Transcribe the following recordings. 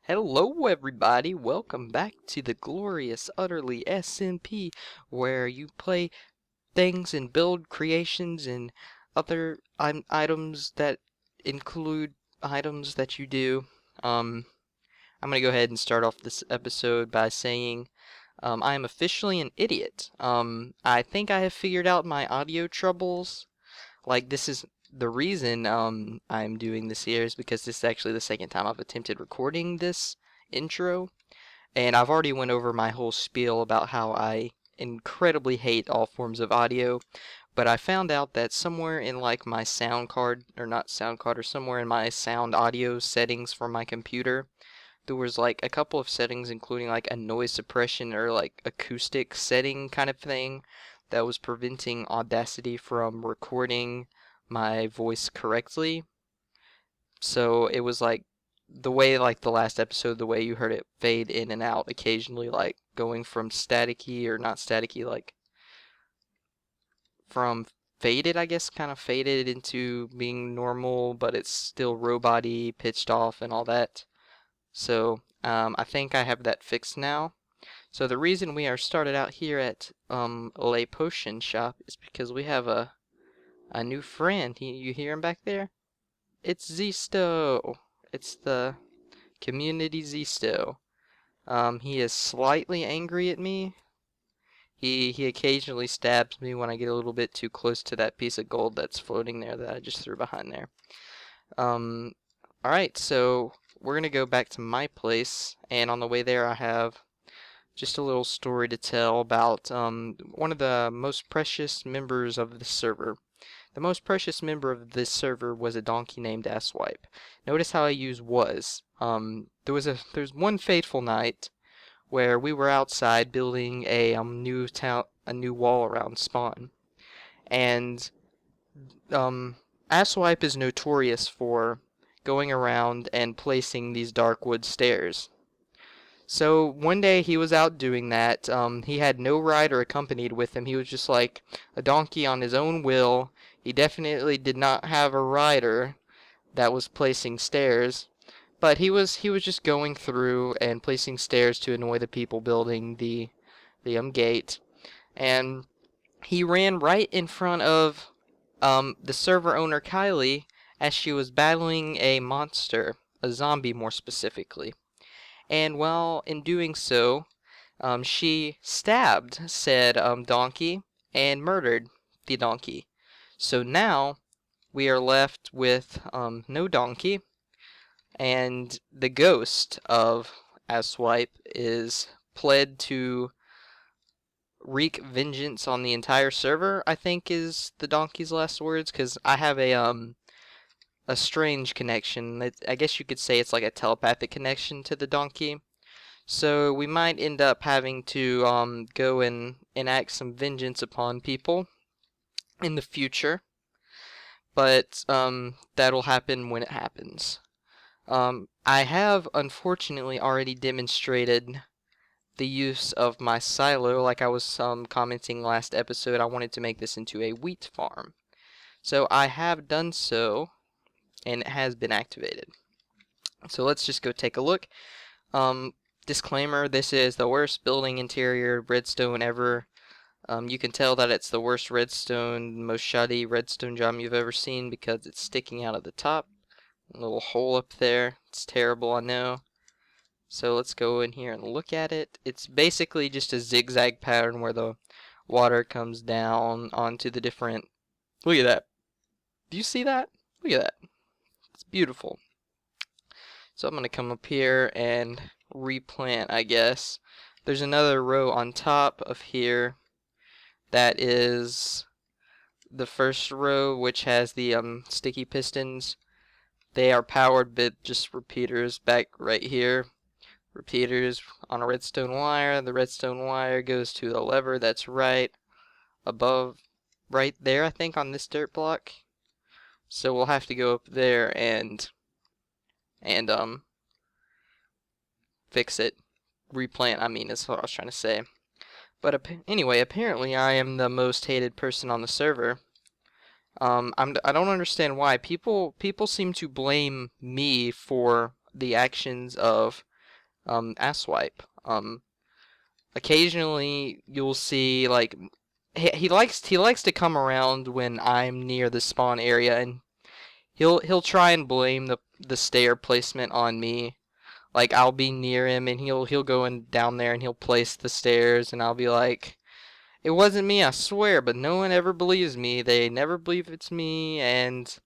Hello everybody, welcome back to the glorious, utterly SMP, where you play things and build creations and other items that include items that you do. I'm gonna go ahead and start off this episode by saying I am officially an idiot. I think I have figured out my audio troubles. Like, this is the reason I'm doing this here is because this is actually the second time I've attempted recording this intro, and I've already went over my whole spiel about how I incredibly hate all forms of audio, but I found out that somewhere in like my sound card, or not sound card, or somewhere in my sound audio settings for my computer, there was like a couple of settings including like a noise suppression or like acoustic setting kind of thing that was preventing Audacity from recording my voice correctly. So it was like the way, like the last episode, the way you heard it fade in and out occasionally, like going from staticky or not staticky, like from faded, I guess, kind of faded into being normal, but it's still robot-y, pitched off and all that. So I think I have that fixed now. So the reason we are started out here at Le Potion Shop is because we have a new friend. You hear him back there? It's Zisto. It's the community Zisto. He is slightly angry at me. He occasionally stabs me when I get a little bit too close to that piece of gold that's floating there that I just threw behind there. Alright, so we're gonna go back to my place, and on the way there I have just a little story to tell about one of the most precious members of the server. The most precious member of this server was a donkey named Asswipe. Notice how I use was. There was one fateful night where we were outside building a new wall around spawn, and Asswipe is notorious for going around and placing these dark wood stairs. So one day he was out doing that. He had no rider accompanied with him. He was just like a donkey on his own will. He definitely did not have a rider that was placing stairs, but he was just going through and placing stairs to annoy the people building the gate. And he ran right in front of the server owner Kylie as she was battling a monster, a zombie more specifically. And while in doing so, she stabbed said donkey and murdered the donkey. So now we are left with no donkey, and the ghost of Asswipe is pled to wreak vengeance on the entire server, I think is the donkey's last words, because I have a strange connection. I guess you could say it's like a telepathic connection to the donkey. So we might end up having to go and enact some vengeance upon people in the future, but that'll happen when it happens. I have unfortunately already demonstrated the use of my silo. Like I was commenting last episode, I wanted to make this into a wheat farm. So I have done so, and it has been activated. So let's just go take a look. Disclaimer, this is the worst building interior redstone ever. You can tell that it's the worst redstone, most shoddy redstone job you've ever seen because it's sticking out of the top. A little hole up there. It's terrible, I know. So let's go in here and look at it. It's basically just a zigzag pattern where the water comes down onto the different... Look at that. Do you see that? Look at that. It's beautiful. So I'm going to come up here and replant, I guess. There's another row on top of here that is the first row, which has the sticky pistons. They are powered by just repeaters back right here. Repeaters on a redstone wire. The redstone wire goes to the lever that's right above, right there, I think, on this dirt block. So we'll have to go up there and fix it. Replant, I mean, is what I was trying to say. But anyway, apparently I am the most hated person on the server. I don't understand why. People seem to blame me for the actions of Asswipe. Occasionally you'll see like he likes to come around when I'm near the spawn area, and he'll try and blame the stair placement on me. Like I'll be near him and he'll go in down there and he'll place the stairs, and I'll be like, it wasn't me, I swear, but no one ever believes me. They never believe it's me, and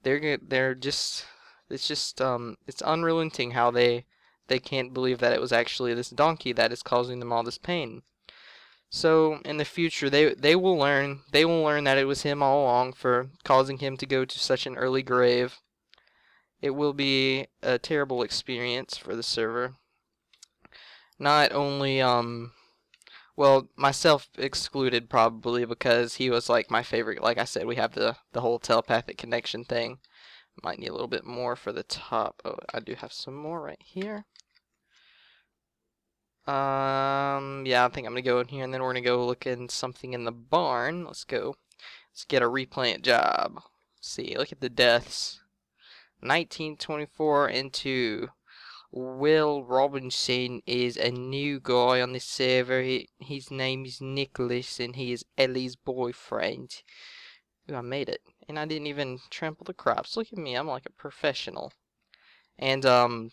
they're just it's unrelenting how they can't believe that it was actually this donkey that is causing them all this pain. So in the future they will learn that it was him all along for causing him to go to such an early grave. It will be a terrible experience for the server. Not only well, myself excluded probably, because he was like my favorite. Like I said, we have the whole telepathic connection thing. Might need a little bit more for the top. Oh, I do have some more right here. Yeah, I think I'm gonna go in here, and then we're gonna go look in something in the barn. Let's go. Let's get a replant job. Let's see, look at the deaths. 1924 into Will Robinson is a new guy on the server. His name is Nicholas, and he is Ellie's boyfriend. Ooh, I made it, and I didn't even trample the crops. Look at me, I'm like a professional. And oh,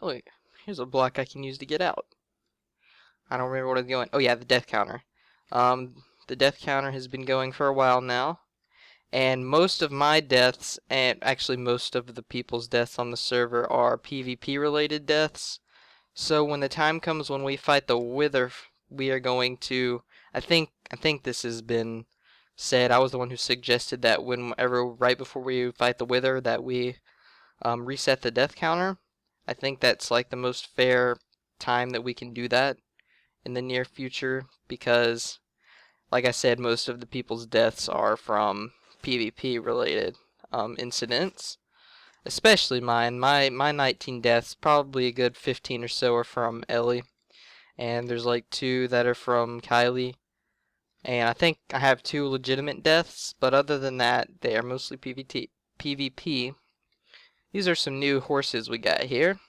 wait, here's a block I can use to get out. I don't remember what it's going. Oh yeah, the death counter. The death counter has been going for a while now, and most of my deaths, and actually most of the people's deaths on the server, are PvP related deaths. So when the time comes when we fight the Wither, we are going to. I think this has been said. I was the one who suggested that whenever right before we fight the Wither, that we reset the death counter. I think that's like the most fair time that we can do that in the near future, because like I said, most of the people's deaths are from PvP related incidents, especially mine. My 19 deaths, probably a good 15 or so are from Ellie, and there's like 2 that are from Kylie, and I think I have 2 legitimate deaths, but other than that, they are mostly PvP. These are some new horses we got here.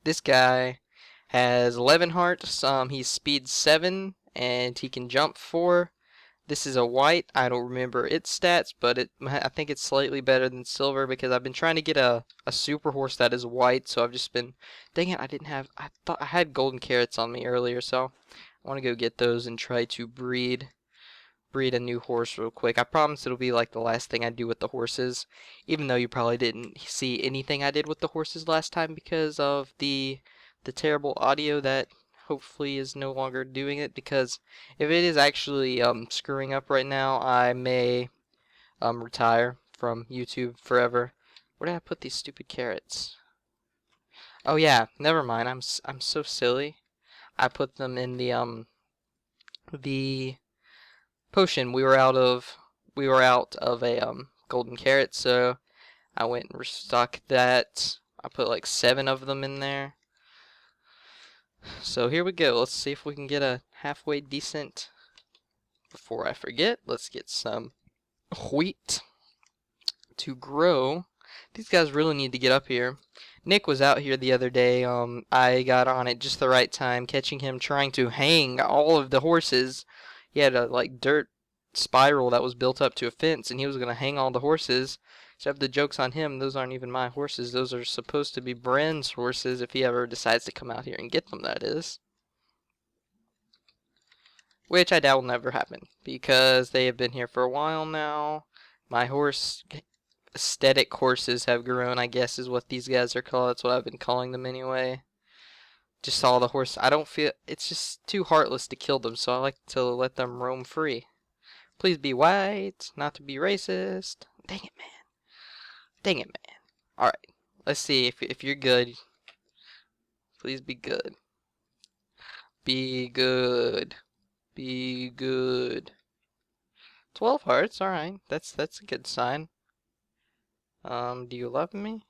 This guy has 11 hearts. He's speed 7, and he can jump 4. This is a white. I don't remember its stats, but I think it's slightly better than silver, because I've been trying to get a super horse that is white, so I've just been, dang it, I thought I had golden carrots on me earlier, so I want to go get those and try to breed a new horse real quick. I promise it'll be like the last thing I do with the horses, even though you probably didn't see anything I did with the horses last time because of the terrible audio that hopefully is no longer doing it, because if it is actually screwing up right now, I may retire from YouTube forever. Where did I put these stupid carrots? Oh yeah, never mind. I'm so silly. I put them in the potion. We were out of a golden carrot, so I went and restocked that. I put like 7 of them in there. So here we go. Let's see if we can get a halfway decent. Before I forget, let's get some wheat to grow. These guys really need to get up here. Nick was out here the other day. I got on it just the right time, catching him trying to hang all of the horses. He had a like dirt spiral that was built up to a fence, and he was gonna hang all the horses. Except the joke's on him. Those aren't even my horses. Those are supposed to be Bren's horses, if he ever decides to come out here and get them, that is. Which I doubt will never happen, because they have been here for a while now. My horse aesthetic horses have grown, I guess is what these guys are called. That's what I've been calling them anyway. Just saw the horse. I don't feel, it's just too heartless to kill them, so I like to let them roam free. Please be white, not to be racist. Dang it, man. Dang it, man. Alright, let's see if you're good. Please be good. Be good. Be good. 12 hearts, alright. That's a good sign. Do you love me?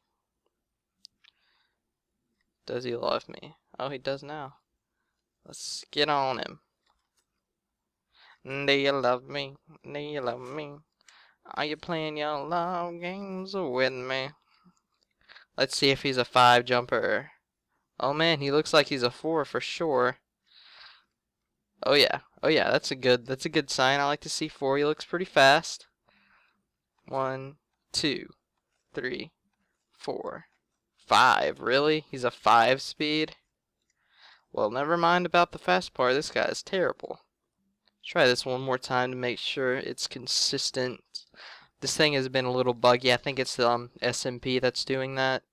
Does he love me? Oh, he does now. Let's get on him. Do you love me? Do you love me? Are you playing your love games with me? Let's see if he's a 5 jumper. Oh man, he looks like he's a 4 for sure. Oh yeah. Oh yeah, that's a good sign. I like to see 4. He looks pretty fast. 1, 2, 3, 4, 5. Really? He's a 5 speed? Well, never mind about the fast part. This guy is terrible. Try this one more time to make sure it's consistent. This thing has been a little buggy. I think it's the SMP that's doing that.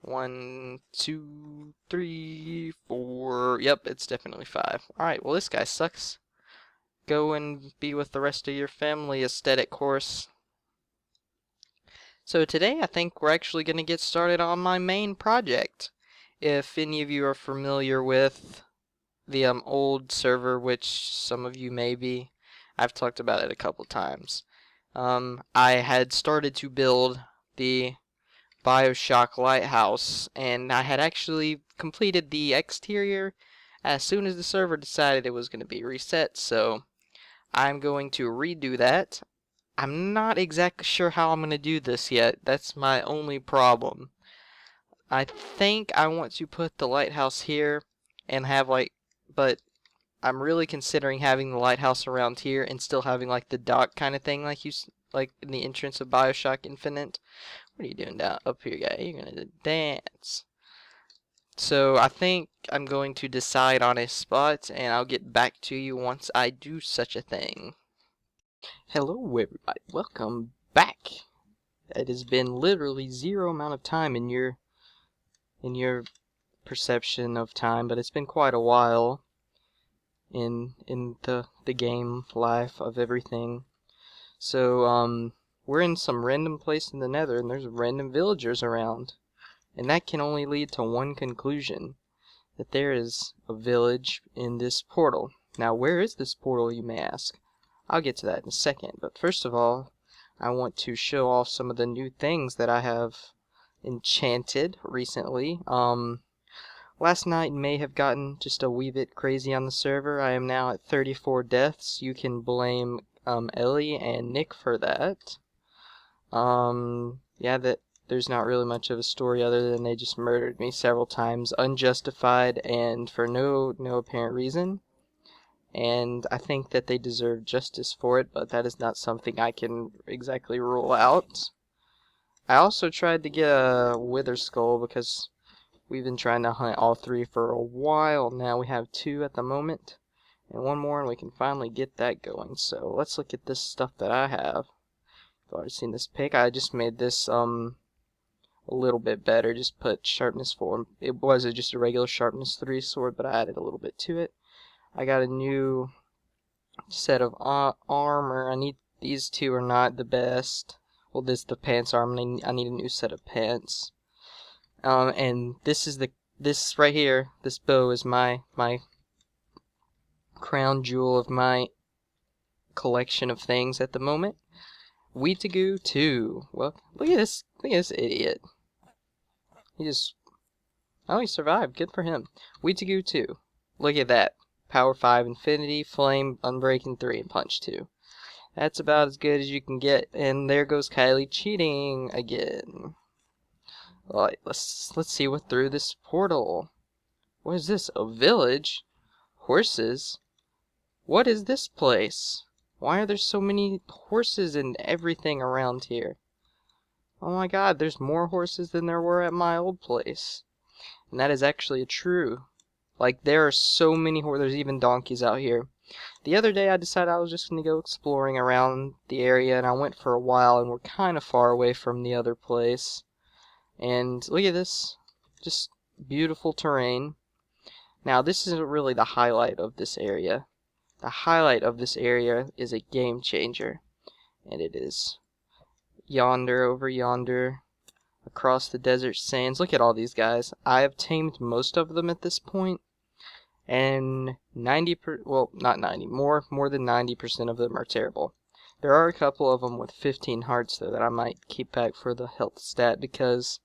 1, 2, 3, 4. Yep, it's definitely 5. Alright, well this guy sucks. Go and be with the rest of your family, aesthetic course. So today I think we're actually going to get started on my main project. If any of you are familiar with the old server, which some of you may be, I've talked about it a couple times. I had started to build the BioShock lighthouse, and I had actually completed the exterior as soon as the server decided it was going to be reset, so I'm going to redo that. I'm not exactly sure how I'm going to do this yet. That's my only problem. I think I want to put the lighthouse here and have but I'm really considering having the lighthouse around here and still having like the dock kind of thing like in the entrance of BioShock Infinite. What are you doing down up here, guy? You're gonna dance. So I think I'm going to decide on a spot and I'll get back to you once I do such a thing. Hello everybody, welcome back. It has been literally zero amount of time in your perception of time, but it's been quite a while in the game life of everything. So we're in some random place in the Nether and there's random villagers around. And that can only lead to one conclusion, that there is a village in this portal. Now where is this portal, you may ask? I'll get to that in a second, but first of all, I want to show off some of the new things that I have enchanted recently. Last night may have gotten just a wee bit crazy on the server. I am now at 34 deaths. You can blame Ellie and Nick for that. Yeah, there's not really much of a story other than they just murdered me several times, unjustified and for no apparent reason. And I think that they deserve justice for it, but that is not something I can exactly rule out. I also tried to get a wither skull because we've been trying to hunt all 3 for a while now. We have 2 at the moment, and 1 more, and we can finally get that going. So let's look at this stuff that I have. I've already seen this pick. I just made this a little bit better. Just put sharpness 4. It was just a regular sharpness 3 sword, but I added a little bit to it. I got a new set of armor. These 2 are not the best. Well, the pants armor. I need a new set of pants. And this right here. This bow is my crown jewel of my collection of things at the moment. Weetagoo 2. Well, look at this idiot. He survived. Good for him. Weetagoo 2. Look at that. Power 5 Infinity, Flame, Unbreaking 3, and Punch 2. That's about as good as you can get. And there goes Kylie cheating again. Alright, let's see what through this portal. What is this? A village? Horses? What is this place? Why are there so many horses and everything around here? Oh my god, there's more horses than there were at my old place. And that is actually true. Like, there are so many horses. There's even donkeys out here. The other day I decided I was just going to go exploring around the area, and I went for a while, and we're kind of far away from the other place. And look at this. Just beautiful terrain. Now, this isn't really the highlight of this area. The highlight of this area is a game changer. And it is yonder, over yonder, across the desert sands. Look at all these guys. I have tamed most of them at this point, and well, not 90, more than 90% of them are terrible. There are a couple of them with 15 hearts though that I might keep back for the health stat, because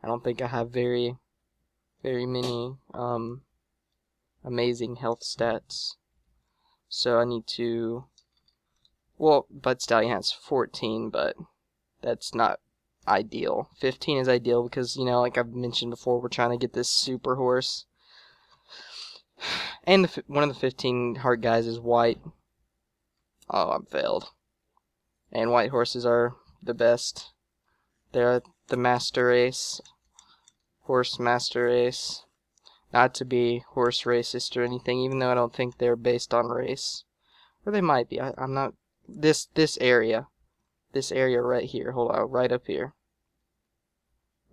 I don't think I have very many amazing health stats. So I need to, well, Bud Stallion has 14, but that's not, ideal. 15 is ideal because, you know, like I've mentioned before, we're trying to get this super horse. And one of the 15 heart guys is white. Oh, I'm failed. And white horses are the best. They're the master race. Horse master race. Not to be horse racist or anything, even though I don't think they're based on race. Or they might be. I'm not. This area. This area right here. Hold on. Right up here.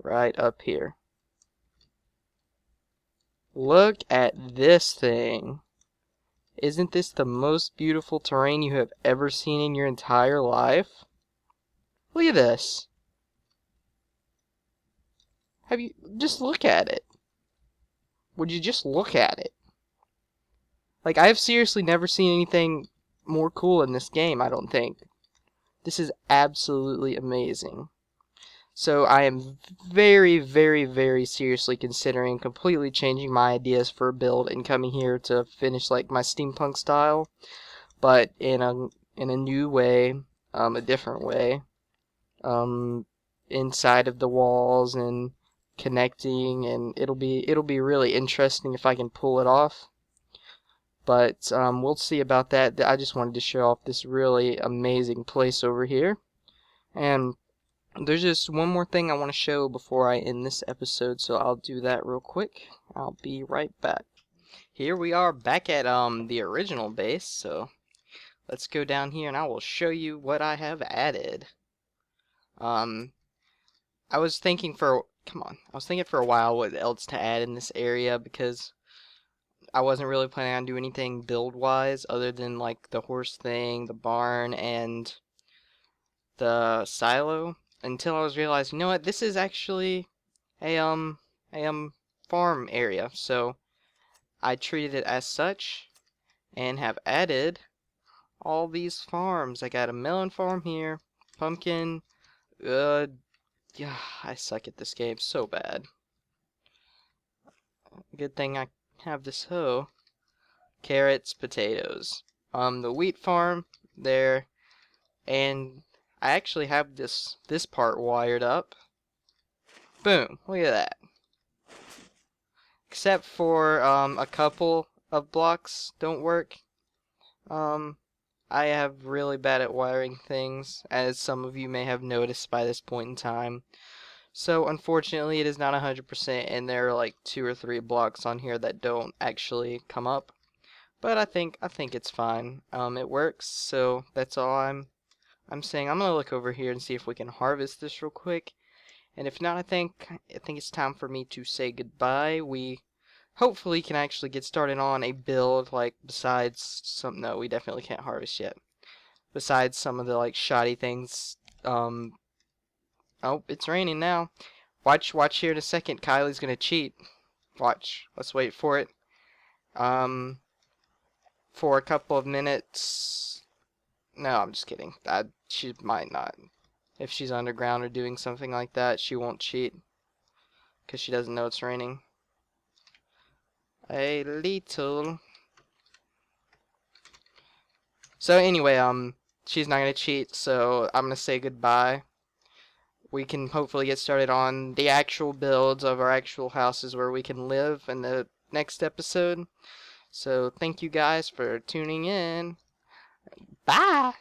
Right up here. Look at this thing. Isn't this the most beautiful terrain you have ever seen in your entire life? Look at this. Have you just look at it? Would you just look at it? Like, I've seriously never seen anything more cool in this game, I don't think. This is absolutely amazing. So I am very, very, very seriously considering completely changing my ideas for a build and coming here to finish like my steampunk style, but in a new way, a different way, inside of the walls and connecting, and it'll be really interesting if I can pull it off. But we'll see about that. I just wanted to show off this really amazing place over here, and there's just one more thing I want to show before I end this episode, so I'll do that real quick. I'll be right back. Here we are back at the original base, so let's go down here and I will show you what I have added. I was thinking for a while what else to add in this area, because I wasn't really planning on doing anything build-wise other than like the horse thing, the barn, and the silo, until I was realized, you know what, this is actually a farm area, so I treated it as such and have added all these farms. I got a melon farm here, pumpkin, yeah, I suck at this game so bad. Good thing I have this hoe. Carrots, potatoes. The wheat farm there, and I actually have this part wired up. Boom, look at that. Except for a couple of blocks don't work. I have really bad at wiring things, as some of you may have noticed by this point in time. So unfortunately it is not 100%, and there are like 2 or 3 blocks on here that don't actually come up. But I think it's fine. It works, so that's all I'm saying. I'm gonna look over here and see if we can harvest this real quick. And if not, I think it's time for me to say goodbye. We hopefully can actually get started on a build, like, besides some, no, we definitely can't harvest yet. Besides some of the, like, shoddy things, oh, it's raining now. Watch here in a second, Kylie's gonna cheat. Watch, let's wait for it. For a couple of minutes, no, I'm just kidding. She might not. If she's underground or doing something like that, she won't cheat, because she doesn't know it's raining. A little. So anyway, she's not gonna cheat, so I'm gonna say goodbye. We can hopefully get started on the actual builds of our actual houses where we can live in the next episode. So thank you guys for tuning in. Bye!